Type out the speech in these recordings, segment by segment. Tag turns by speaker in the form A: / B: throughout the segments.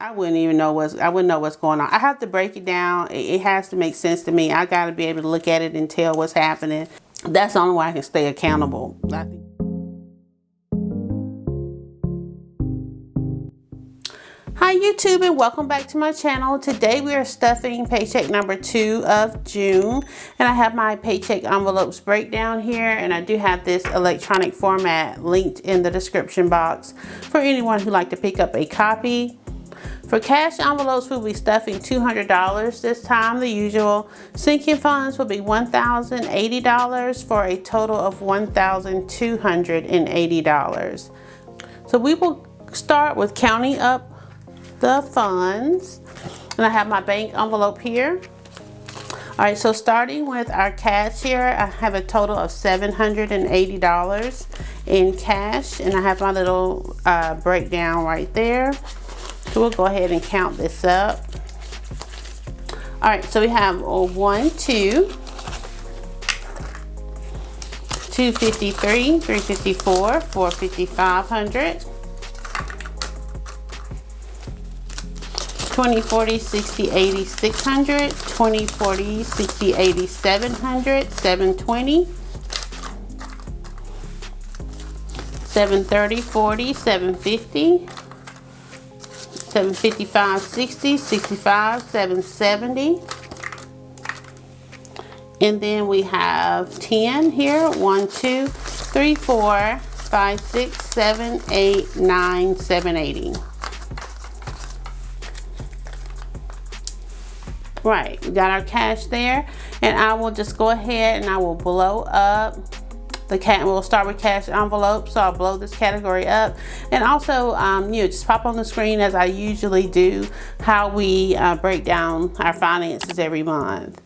A: I wouldn't know what's going on. I have to break it down. It has to make sense to me. I got to be able to look at it and tell what's happening. That's the only way I can stay accountable. Hi YouTube, and welcome back to my channel. Today we are stuffing paycheck number 2 of June, and I have my paycheck envelopes breakdown here, and I do have this electronic format linked in the description box for anyone who'd like to pick up a copy. For cash envelopes, we'll be stuffing $200 this time. The usual sinking funds will be $1,080 for a total of $1,280. So we will start with counting up the funds, and I have my bank envelope here. All right, so starting with our cash here, I have a total of $780 in cash, and I have my little breakdown right there. So we'll go ahead and count this up. All right, so we have 1, 2, 253, 354, 450, 500. 20, 40, 60, 80, 600, 20, 40, 60, 80, 700, 720, 730, 40, 750, 755, 60, 65, 770. And then we have 10 here. 1, 2, 3, 4, 5, 6, 7, 8, 9, 780. Right, we got our cash there, and I will just go ahead and I will blow up the we'll start with cash envelopes. So I'll blow this category up, and also you know, just pop on the screen as I usually do how we break down our finances every month.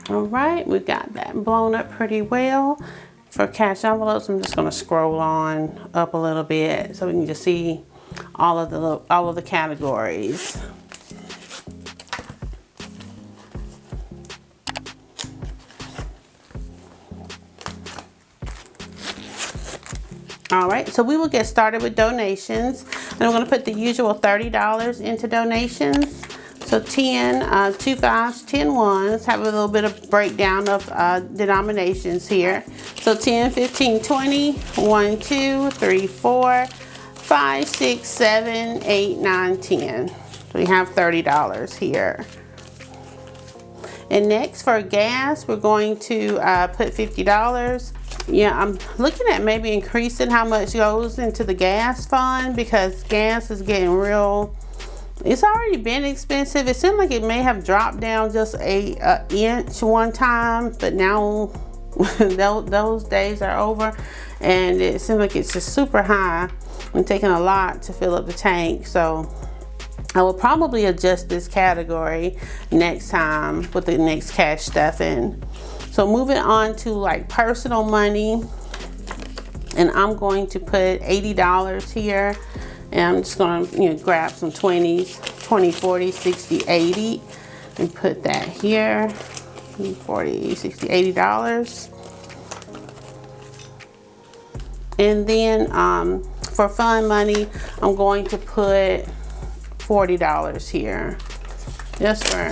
A: All right, we got that blown up pretty well. For cash envelopes, I'm just going to scroll on up a little bit so we can just see all of the categories. All right, so we will get started with donations, and I'm going to put the usual $30 into donations. So 10, 2 5s, 10 1s, have a little bit of breakdown of denominations here. So 10, 15, 20, 1, 2, 3, 4, 5, 6, 7, 8, 9, 10. So we have $30 here. And next for gas, we're going to put $50. Yeah, I'm looking at maybe increasing how much goes into the gas fund, because gas is getting real. It's already been expensive. It seemed like it may have dropped down just an inch one time, but now those days are over, and it seems like it's just super high and taking a lot to fill up the tank. So I will probably adjust this category next time with the next cash stuffing. So moving on to like personal money, and I'm going to put $80 here. And I'm just gonna, you know, grab some 20s, 20, 40, 60, 80, and put that here. 40, 60, $80. And then for fun money, I'm going to put $40 here. Just for,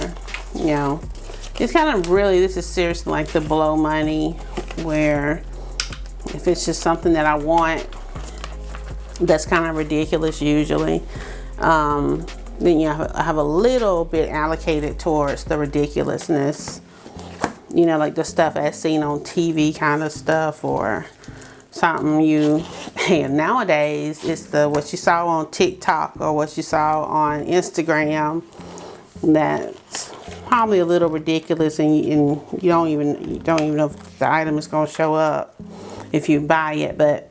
A: you know, it's kind of really, this is seriously like the blow money, where if it's just something that I want, that's kind of ridiculous usually, then you have a little bit allocated towards the ridiculousness, you know, like the stuff as seen on TV kind of stuff, or something and nowadays it's what you saw on TikTok or what you saw on Instagram that's probably a little ridiculous, and you don't even know if the item is going to show up if you buy it. But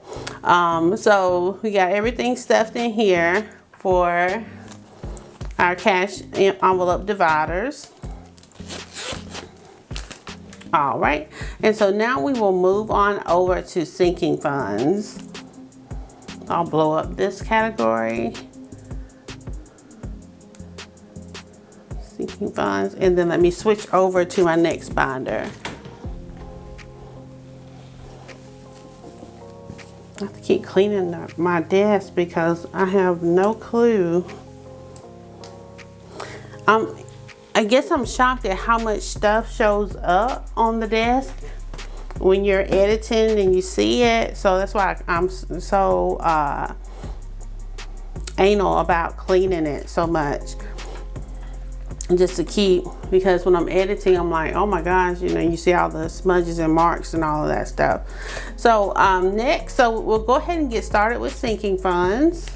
A: so we got everything stuffed in here for our cash envelope dividers. All right, and so now we will move on over to sinking funds. I'll blow up this category. sinking funds, and then let me switch over to my next binder. I have to keep cleaning my desk because I have no clue. I guess I'm shocked at how much stuff shows up on the desk when you're editing and you see it. So that's why I'm so anal about cleaning it so much. Just to keep, because when I'm editing, I'm like, oh my gosh, you know, you see all the smudges and marks and all of that stuff. So next, so we'll go ahead and get started with sinking funds.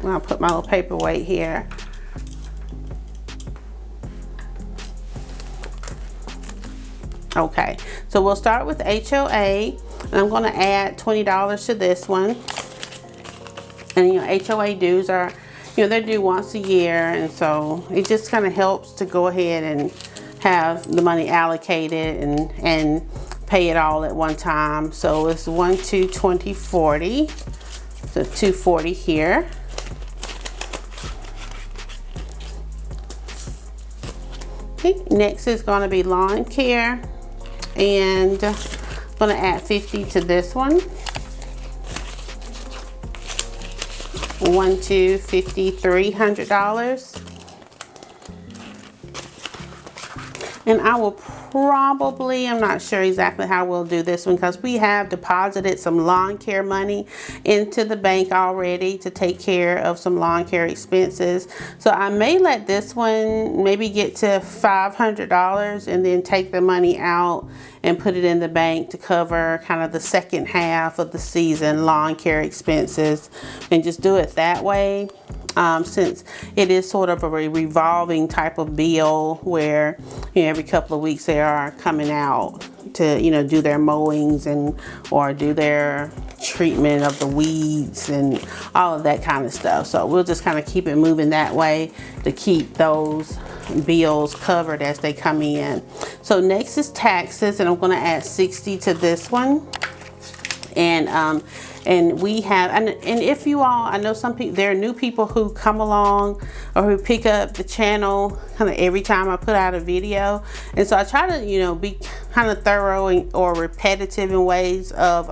A: I'll put my little paperweight here. Okay, so we'll start with HOA, and I'm going to add $20 to this one. And you know, HOA dues are, you know, they're due once a year, and so it just kind of helps to go ahead and have the money allocated and pay it all at one time. So it's 1, 2, 20, 40. So 240 here. Okay, next is going to be lawn care, and I'm going to add 50 to this one. 1, 2, 50, $300. And I will probably, I'm not sure exactly how we'll do this one because we have deposited some lawn care money into the bank already to take care of some lawn care expenses. So I may let this one maybe get to $500 and then take the money out and put it in the bank to cover kind of the second half of the season lawn care expenses, and just do it that way. Since it is sort of a revolving type of bill where, you know, every couple of weeks they are coming out to, you know, do their mowings and or do their treatment of the weeds and all of that kind of stuff. So we'll just kind of keep it moving that way to keep those bills covered as they come in. So next is taxes, and I'm going to add 60 to this one. And we have, and if you all, I know some people, there are new people who come along or who pick up the channel kind of every time I put out a video. And so I try to, you know, be kind of thorough or repetitive in ways of,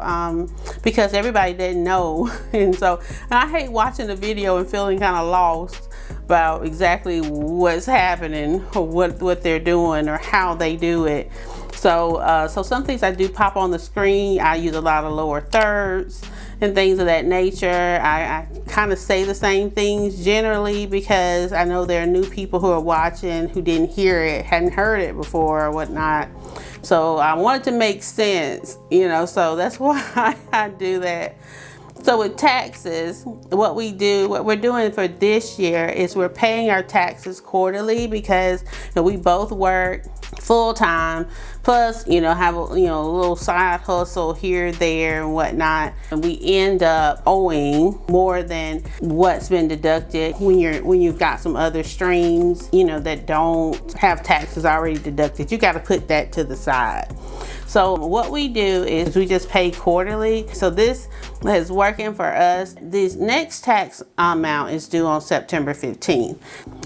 A: because everybody didn't know. And so I hate watching a video and feeling kind of lost about exactly what's happening or what they're doing or how they do it. So, so some things I do pop on the screen. I use a lot of lower thirds and things of that nature. I kind of say the same things generally because I know there are new people who are watching who didn't hear it, hadn't heard it before or whatnot. So I wanted to make sense, you know, so that's why I do that. So with taxes, what we're doing for this year is we're paying our taxes quarterly because, you know, we both work full time, plus, you know, have a, you know, a little side hustle here, there, and whatnot. And we end up owing more than what's been deducted when you've got some other streams, you know, that don't have taxes already deducted. You got to put that to the side. So what we do is we just pay quarterly. So this is working for us. This next tax amount is due on September 15th.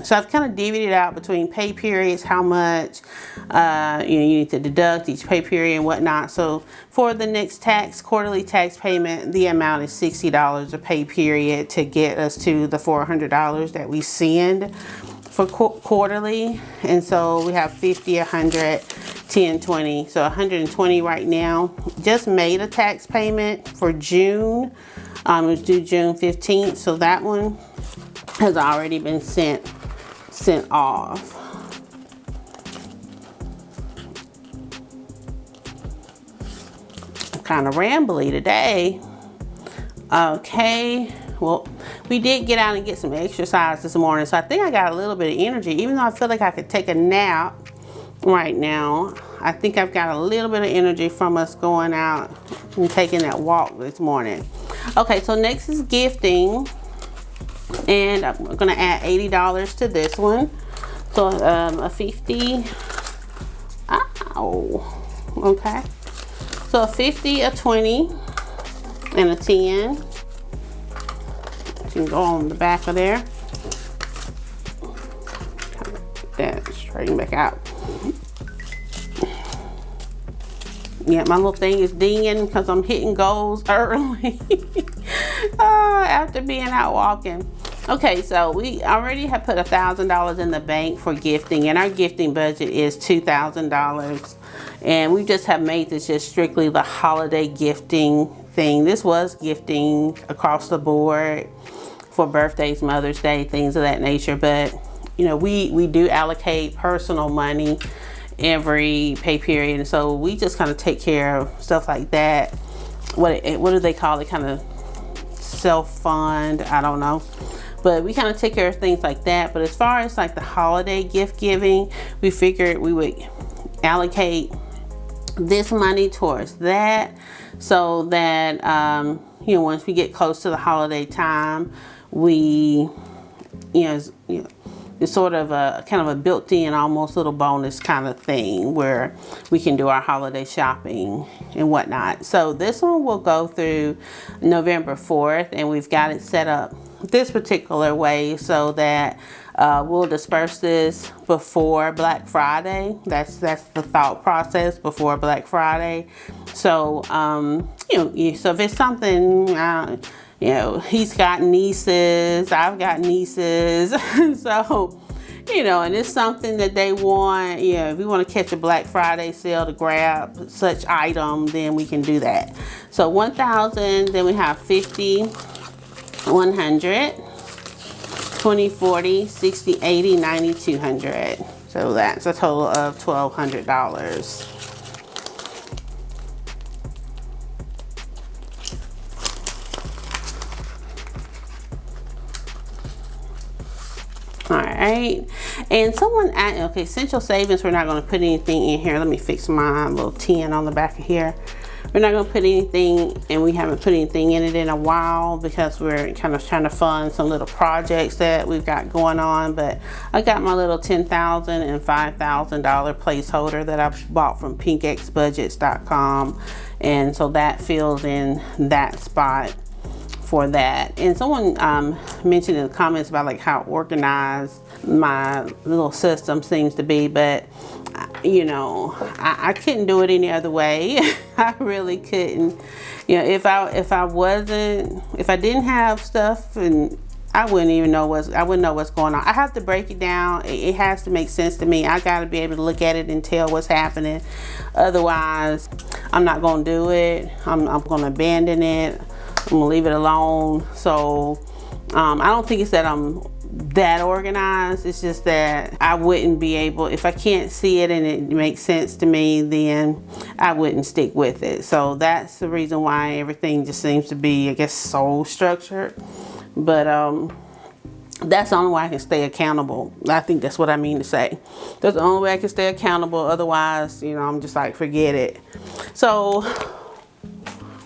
A: So I've kind of divvied it out between pay periods, how much you know, you need to deduct each pay period and whatnot. So for the next quarterly tax payment, the amount is $60 a pay period to get us to the $400 that we send for quarterly. And so we have 50, 100, 10, 20. So 120 right now. Just made a tax payment for June. It was due June 15th. So that one has already been sent off. I'm kind of rambly today. Okay. Well, we did get out and get some exercise this morning, so I think I got a little bit of energy. Even though I feel like I could take a nap right now, I think I've got a little bit of energy from us going out and taking that walk this morning. Okay, so next is gifting, and I'm gonna add $80 to this one. So a 50. Ow. Okay. So a 50, a 20, and a 10. You can go on the back of there. Bring it back out. Yeah, my little thing is dinging because I'm hitting goals early after being out walking. Okay, so we already have put $1,000 in the bank for gifting, and our gifting budget is $2,000. And we just have made this just strictly the holiday gifting thing. This was gifting across the board for birthdays, Mother's Day, things of that nature. But you know, we do allocate personal money every pay period, and so we just kind of take care of stuff like that. What do they call it? Kind of self-fund, I don't know, but we kind of take care of things like that. But as far as like the holiday gift giving, we figured we would allocate this money towards that, so that you know, once we get close to the holiday time, we it's sort of a kind of a built-in, almost little bonus kind of thing where we can do our holiday shopping and whatnot. So this one will go through November 4th, and we've got it set up this particular way so that we'll disperse this before Black Friday. That's the thought process, before Black Friday. So so if it's something, you know, he's got nieces, I've got nieces, so, you know, and it's something that they want, you know, if we want to catch a Black Friday sale to grab such item, then we can do that. So 1,000, then we have 50, 100, 20, 40, 60, 80, 90, 200. So that's a total of $1,200. All right, and someone asked, okay, essential savings, we're not going to put anything in here. Let me fix my little 10 on the back of here. We're not going to put anything, and we haven't put anything in it in a while because we're kind of trying to fund some little projects that we've got going on. But I got my little $10,000 and $5,000 placeholder that I bought from pinkxbudgets.com, and so that fills in that spot for that. And someone mentioned in the comments about like how organized my little system seems to be, but you know, I couldn't do it any other way. I really couldn't. You know, if I didn't have stuff, and I wouldn't know what's going on. I have to break it down. It has to make sense to me. I got to be able to look at it and tell what's happening. Otherwise, I'm not going to do it. I'm going to abandon it. I'm gonna leave it alone. So I don't think it's that I'm that organized. It's just that I wouldn't be able, if I can't see it and it makes sense to me, then I wouldn't stick with it. So that's the reason why everything just seems to be, I guess, so structured. But that's the only way I can stay accountable. I think that's what I mean to say. That's the only way I can stay accountable. Otherwise, you know, I'm just like, forget it. So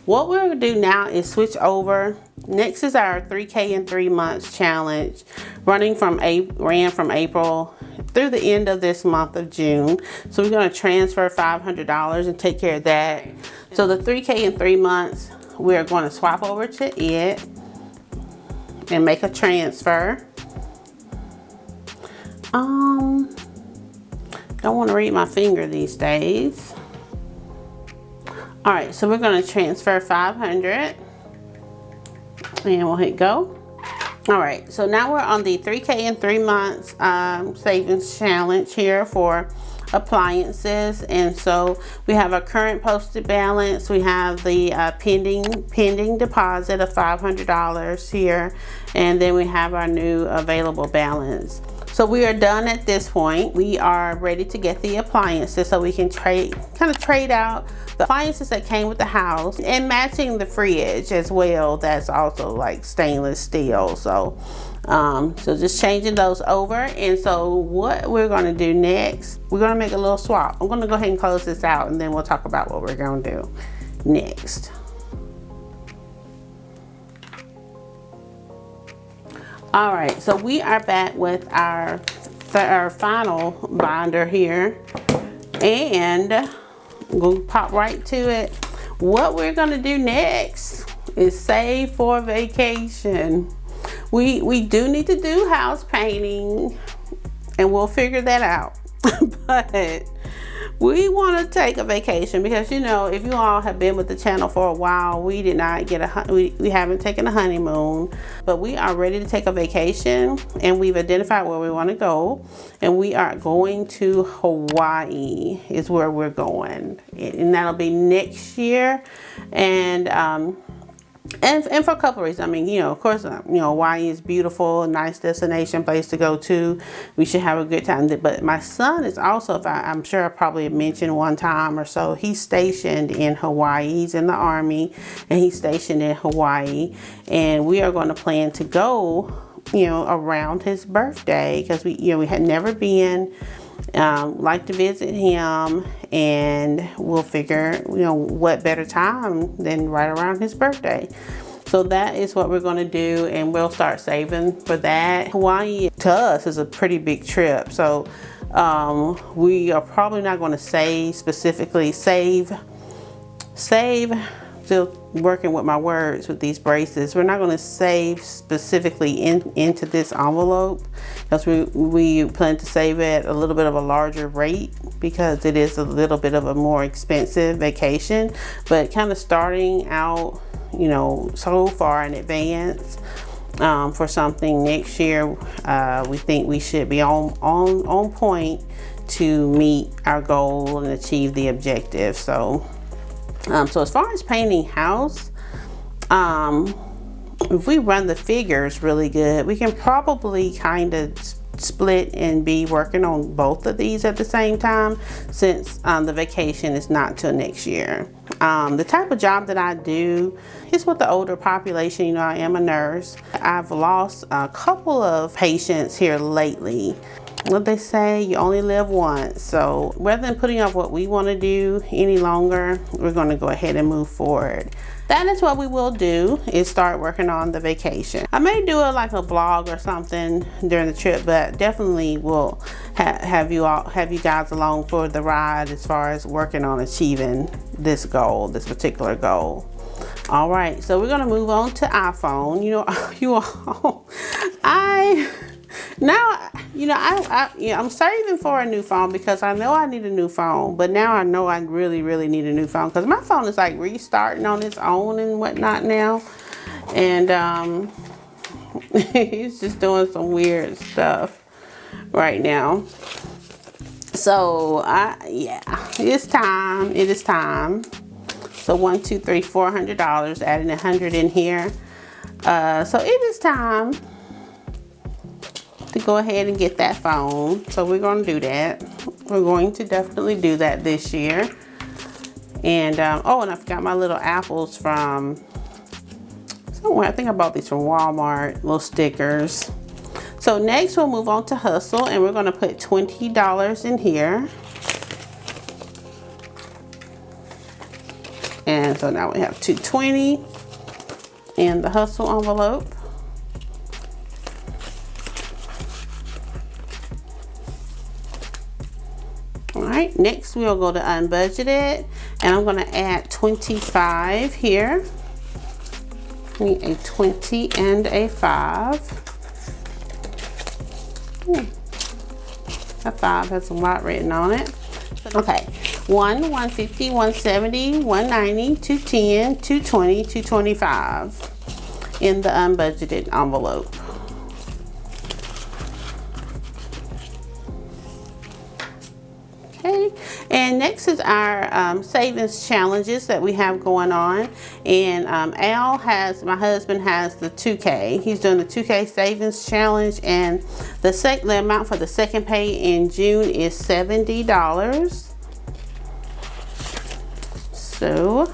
A: what we're gonna do now is switch over. Next is our 3K in 3 months challenge, ran from April through the end of this month of June. So we're gonna transfer $500 and take care of that. So the 3K in 3 months, we're gonna swap over to it and make a transfer. Don't wanna read my finger these days. All right, so we're gonna transfer 500 and we'll hit go. All right, so now we're on the 3K in 3 months savings challenge here for appliances. And so we have our current posted balance. We have the pending deposit of $500 here. And then we have our new available balance. So we are done at this point. We are ready to get the appliances so we can trade out the appliances that came with the house and matching the fridge as well. That's also like stainless steel. So so just changing those over. And so what we're gonna do next, we're gonna make a little swap. I'm gonna go ahead and close this out and then we'll talk about what we're gonna do next. All right, so we are back with our final binder here, and I'm going to pop right to it. What we're going to do next is save for vacation. We do need to do house painting, and we'll figure that out. But we want to take a vacation because, you know, if you all have been with the channel for a while, we did not get we haven't taken a honeymoon, but we are ready to take a vacation, and we've identified where we want to go, and we are going to Hawaii is where we're going, and that'll be next year. And for a couple of reasons. I mean, you know, of course, you know, Hawaii is beautiful, a nice destination, place to go to. We should have a good time. But my son is also, I'm sure I probably mentioned one time or so, he's stationed in Hawaii. He's in the Army, and he's stationed in Hawaii. And we are going to plan to go, you know, around his birthday, because we had never been. Like to visit him, and we'll figure, you know, what better time than right around his birthday. So that is what we're going to do, and we'll start saving for that. Hawaii to us is a pretty big trip, so we are probably not going to save, still working with my words with these braces. We're not going to save specifically into this envelope, because we plan to save at a little bit of a larger rate, because it is a little bit of a more expensive vacation. But kind of starting out, you know, so far in advance for something next year, we think we should be on point to meet our goal and achieve the objective. So as far as painting house, if we run the figures really good, we can probably kind of split and be working on both of these at the same time, since the vacation is not till next year. The type of job that I do is with the older population. You know, I am a nurse. I've lost a couple of patients here lately. What they say, you only live once. So rather than putting off what we want to do any longer, we're going to go ahead and move forward. That is what we will do, is start working on the vacation. I may do like a vlog or something during the trip, but definitely will have you guys along for the ride as far as working on achieving this goal, this particular goal. All right, so we're going to move on to iPhone. You know, you all, I'm saving for a new phone, because I know I need a new phone, but now I know I really, really need a new phone, because my phone is like restarting on its own and whatnot now. And he's just doing some weird stuff right now. So yeah, it's time. It is time. So $400, adding 100 in here. So it is time to go ahead and get that phone. So we're going to do that. We're going to definitely do that this year. And oh, and I forgot my little apples from somewhere. I think I bought these from Walmart, little stickers. So next we'll move on to Hustle, and we're going to put $20 in here. And so now we have $220 in the Hustle envelope. All right, next we'll go to unbudgeted, and I'm going to add 25 here. Need a 20 and a 5. That 5 has a lot written on it. Okay, 150, 170, 190, 210, 220, 225 in the unbudgeted envelope. Okay, and next is our savings challenges that we have going on. And my husband has the 2K. He's doing the 2K savings challenge, and the amount for the second pay in June is $70. So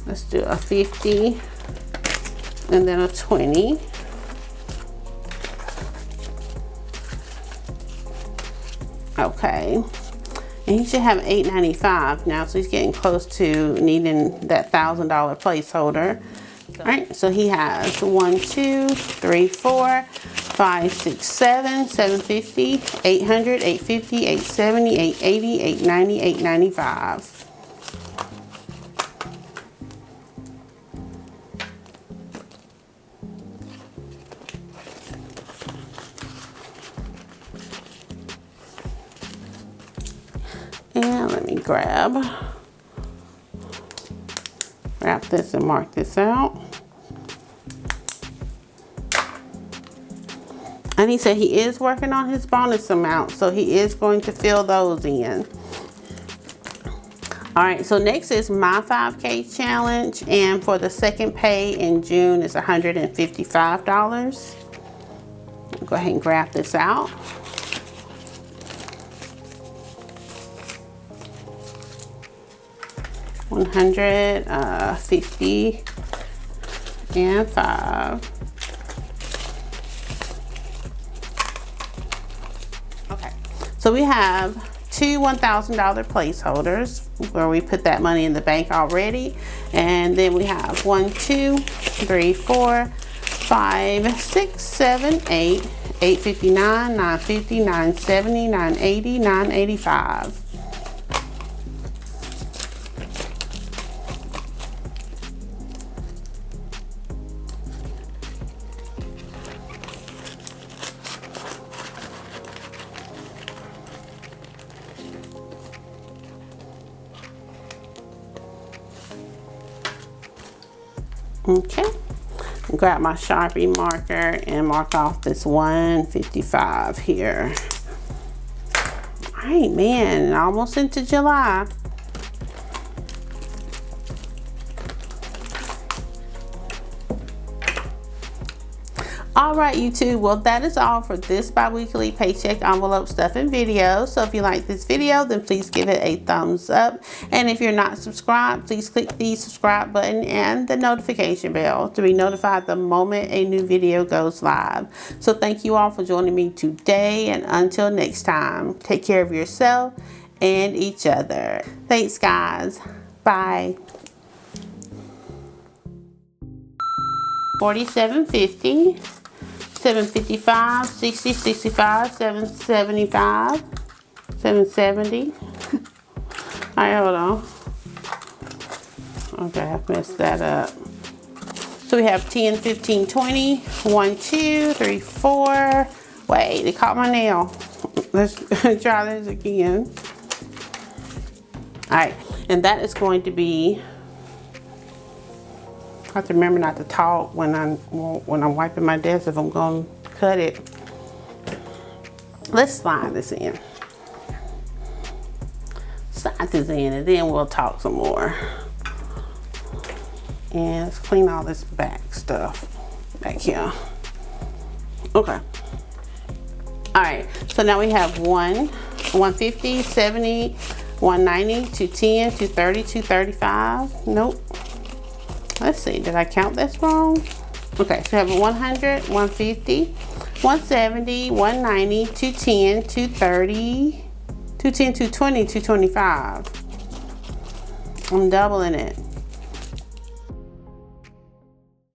A: let's do a 50 and then a 20. Okay, and he should have $895 now, so he's getting close to needing that $1,000 placeholder. All right, so he has 1, 2, 3, 4, 5, 6, 7, 750, 800, 850, 870, 880, 890, 895. And let me grab this and mark this out. And he said he is working on his bonus amount, so he is going to fill those in. All right, so next is my 5K challenge, and for the second pay in June is $155. I'll go ahead and grab this out. $155. Okay, so we have two $1,000 placeholders where we put that money in the bank already, and then we have 1, 2, 3, 4, 5, 6, 7, 8, $8.59, $9.50, $9.70, $9.80, $9.85. Okay, grab my Sharpie marker and mark off this 155 here. All right, man, almost into July. All right, YouTube, well, that is all for this bi-weekly paycheck envelope stuffing video. So if you like this video, then please give it a thumbs up. And if you're not subscribed, please click the subscribe button and the notification bell to be notified the moment a new video goes live. So thank you all for joining me today, and until next time, take care of yourself and each other. Thanks, guys. Bye. $47.50. $7.55, $60, $65, $7.75, $7.70. All right, hold on. Okay, I've messed that up. So we have 10, 15, 20, 1, 2, 3, 4. Wait, it caught my nail. Let's try this again. All right, and that is going to be, I have to remember not to talk when I'm wiping my desk if I'm going to cut it. Let's slide this in. Slide this in, and then we'll talk some more. And let's clean all this back stuff back here. Okay. All right, so now we have 150, 70, 190, 210, 230, 235. Nope. Let's see, did I count this wrong? Okay, so we have 100, 150, 170, 190, 210, 230, 210, 220, 225. I'm doubling it.